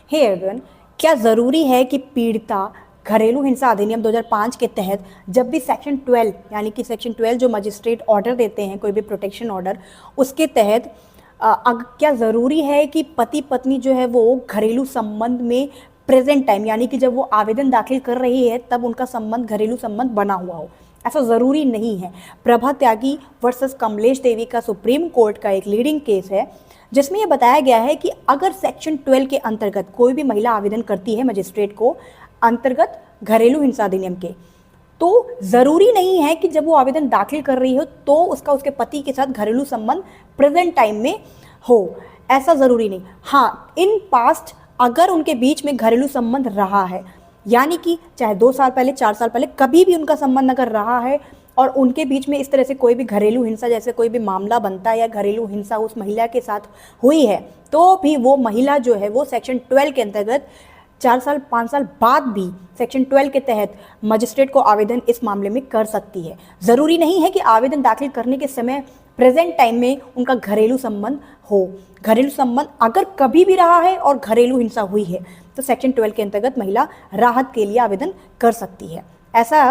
Hey everyone, क्या ज़रूरी है कि पीड़िता घरेलू हिंसा अधिनियम 2005 के तहत जब भी सेक्शन 12 यानी कि सेक्शन 12 जो मजिस्ट्रेट ऑर्डर देते हैं, कोई भी प्रोटेक्शन ऑर्डर, उसके तहत क्या ज़रूरी है कि पति पत्नी जो है वो घरेलू संबंध में प्रेजेंट टाइम यानी कि जब वो आवेदन दाखिल कर रही है तब उनका संबंध घरेलू संबंध बना हुआ हो? ऐसा ज़रूरी नहीं है। प्रभा त्यागी वर्सेस कमलेश देवी का सुप्रीम कोर्ट का एक लीडिंग केस है जिसमें यह बताया गया है कि अगर सेक्शन 12 के अंतर्गत कोई भी महिला आवेदन करती है मजिस्ट्रेट को अंतर्गत घरेलू हिंसा अधिनियम के, तो ज़रूरी नहीं है कि जब वो आवेदन दाखिल कर रही हो तो उसका उसके पति के साथ घरेलू संबंध प्रेजेंट टाइम में हो, ऐसा ज़रूरी नहीं। हाँ, इन पास्ट अगर उनके बीच में घरेलू संबंध रहा है, यानी कि चाहे 2 साल पहले 4 साल पहले कभी भी उनका संबंध अगर रहा है और उनके बीच में इस तरह से कोई भी घरेलू हिंसा जैसे कोई भी मामला बनता है या घरेलू हिंसा उस महिला के साथ हुई है, तो भी वो महिला जो है वो सेक्शन 12 के अंतर्गत 4 साल 5 साल बाद भी सेक्शन 12 के तहत मजिस्ट्रेट को आवेदन इस मामले में कर सकती है। ज़रूरी नहीं है कि आवेदन दाखिल करने के समय प्रेजेंट टाइम में उनका घरेलू संबंध हो। घरेलू संबंध अगर कभी भी रहा है और घरेलू हिंसा हुई है तो सेक्शन 12 के अंतर्गत महिला राहत के लिए आवेदन कर सकती है। ऐसा